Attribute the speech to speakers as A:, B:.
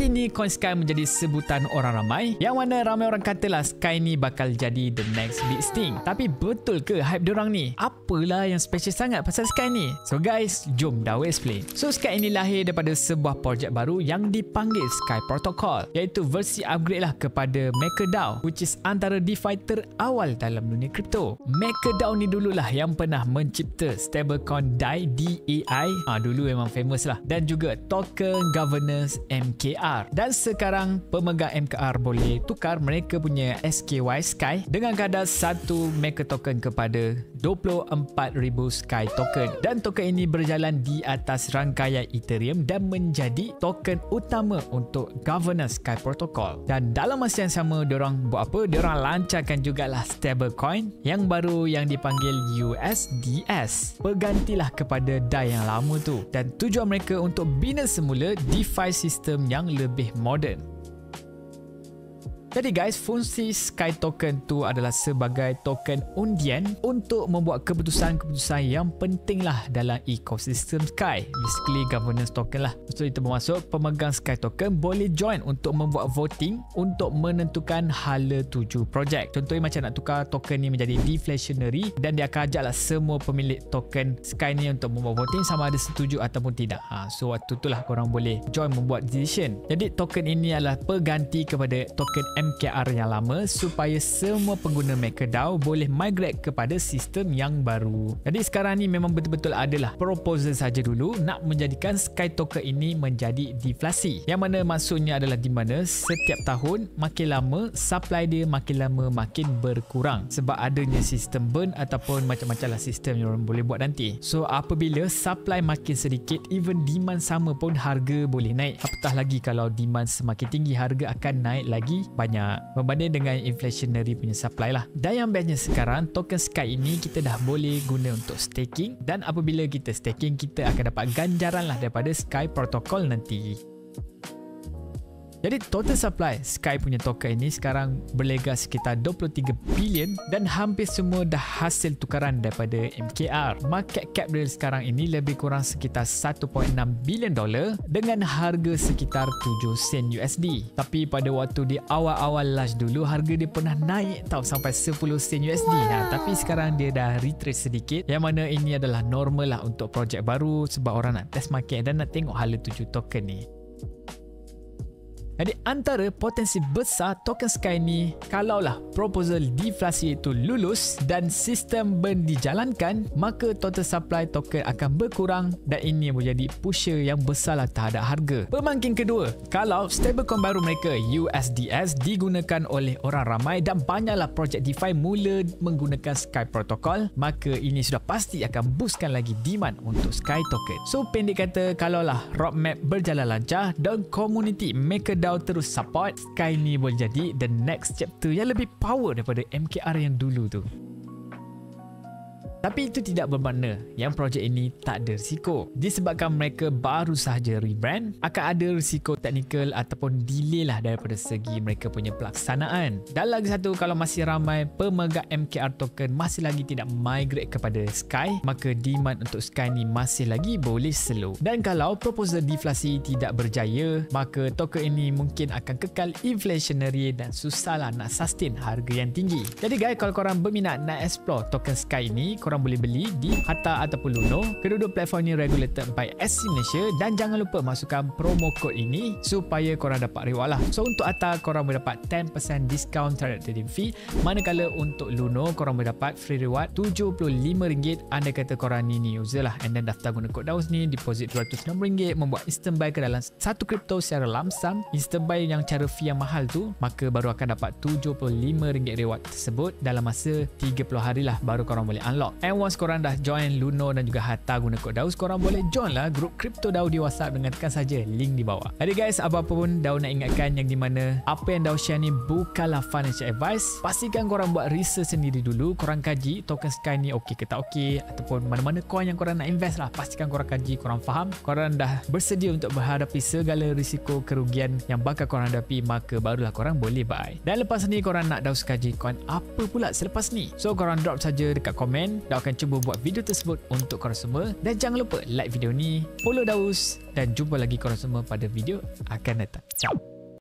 A: Kali ni coin Sky menjadi sebutan orang ramai, yang mana ramai orang katalah Sky ni bakal jadi the next big thing. Tapi betul ke hype diorang ni? Apalah yang special sangat pasal Sky ni? So guys, jom Dawo explain. So Sky ini lahir daripada sebuah projek baru yang dipanggil Sky Protocol, iaitu versi upgrade lah kepada MakerDAO, which is antara DeFi terawal dalam dunia kripto. MakerDAO ni dululah yang pernah mencipta stablecoin DAI, DAI, dulu memang famous lah, dan juga token governance MKR. Dan sekarang pemegang MKR boleh tukar mereka punya SKY Sky dengan kadar 1 Maker token kepada 24,000 Sky token. Dan token ini berjalan di atas rangkaian Ethereum dan menjadi token utama untuk governance Sky Protocol. Dan dalam masa yang sama, diorang buat apa? Diorang lancarkan jugalah stablecoin yang baru yang dipanggil USDS. Pergantilah kepada DAI yang lama tu, dan tujuan mereka untuk bina semula DeFi sistem yang lebih moden. Jadi guys, fungsi Sky Token tu adalah sebagai token undian untuk membuat keputusan-keputusan yang penting lah dalam ekosistem Sky. Basically governance token lah. So itu bermaksud pemegang Sky Token boleh join untuk membuat voting untuk menentukan hala tuju projek. Contohnya macam nak tukar token ni menjadi deflationary, dan dia akan ajaklah semua pemilik token Sky ni untuk membuat voting sama ada setuju ataupun tidak. So waktu itulah korang boleh join membuat decision. Jadi token ini adalah pengganti kepada token MKR yang lama supaya semua pengguna MakerDAO boleh migrate kepada sistem yang baru. Jadi sekarang ni memang betul-betul adalah proposal saja dulu nak menjadikan Sky Token ini menjadi deflasi. Yang mana maksudnya adalah di mana setiap tahun makin lama supply dia makin lama makin berkurang sebab adanya sistem burn ataupun macam-macam lah sistem yang orang boleh buat nanti. So apabila supply makin sedikit, even demand sama pun harga boleh naik. Apatah lagi kalau demand semakin tinggi, harga akan naik lagi banyak berbanding dengan inflationary punya supply lah. Dan yang bestnya sekarang, token Sky ini kita dah boleh guna untuk staking, dan apabila kita staking, kita akan dapat ganjaran lah daripada Sky Protocol nanti. Jadi total supply Sky punya token ini sekarang berlega sekitar 23 bilion, dan hampir semua dah hasil tukaran daripada MKR. Market cap dia sekarang ini lebih kurang sekitar 1.6 bilion dolar dengan harga sekitar 7 sen USD. Tapi pada waktu di awal-awal launch dulu, harga dia pernah naik tau sampai 10 sen USD. Tapi sekarang dia dah retrace sedikit, yang mana ini adalah normal lah untuk projek baru sebab orang nak test market dan nak tengok hala tuju token ni. Jadi antara potensi besar token Sky ni, kalaulah proposal deflasi itu lulus dan sistem burn dijalankan, maka total supply token akan berkurang, dan ini menjadi pusher yang besarlah terhadap harga. Pemangkin kedua, kalau stablecoin baru mereka USDS digunakan oleh orang ramai dan banyaklah projek DeFi mula menggunakan Sky Protocol, maka ini sudah pasti akan boostkan lagi demand untuk Sky token. So pendek kata, kalaulah roadmap berjalan lancar dan community MakerDAO terus support, Sky ni boleh jadi the next chapter yang lebih power daripada MKR yang dulu tu. Tapi itu tidak bermakna yang projek ini tak ada risiko. Disebabkan mereka baru sahaja rebrand, akan ada risiko teknikal ataupun delay lah daripada segi mereka punya pelaksanaan. Dan lagi satu, kalau masih ramai pemegang MKR token masih lagi tidak migrate kepada Sky, maka demand untuk Sky ni masih lagi boleh slow. Dan kalau proposal deflasi tidak berjaya, maka token ini mungkin akan kekal inflationary dan susahlah nak sustain harga yang tinggi. Jadi guys, kalau korang berminat nak explore token Sky ini, korang boleh beli di Hatta ataupun Luno. Kedua-dua platform ni regulated by SC Malaysia, dan jangan lupa masukkan promo code ini supaya korang dapat reward lah. So untuk Hatta korang boleh dapat 10% discount terhadap trading fee, manakala untuk Luno korang boleh dapat free reward RM75 andai kata korang ni new user lah, and then daftar guna kod DAOS ni, deposit RM206, membuat instant buy ke dalam satu kripto secara lump sum. Instant buy yang cara fee yang mahal tu, maka baru akan dapat RM75 reward tersebut dalam masa 30 hari lah, baru korang boleh unlock. And once korang dah join Luno dan juga Hatta guna kod DAOS, korang boleh join lah grup Crypto DAO di WhatsApp dengan tekan saja link di bawah. Jadi guys, apa-apa pun DAO nak ingatkan yang di mana apa yang DAO share ni bukanlah financial advice. Pastikan korang buat research sendiri dulu, korang kaji token Sky ni okey ke tak okey, ataupun mana-mana coin yang korang nak invest lah. Pastikan korang kaji, korang faham, korang dah bersedia untuk menghadapi segala risiko kerugian yang bakal korang hadapi, maka barulah korang boleh buy. Dan lepas ni korang nak DAO kaji coin apa pula selepas ni, so korang drop saja dekat komen Daus akan cuba buat video tersebut untuk korang semua. Dan jangan lupa like video ni, follow Daus dan jumpa lagi korang semua pada video akan datang. Ciao.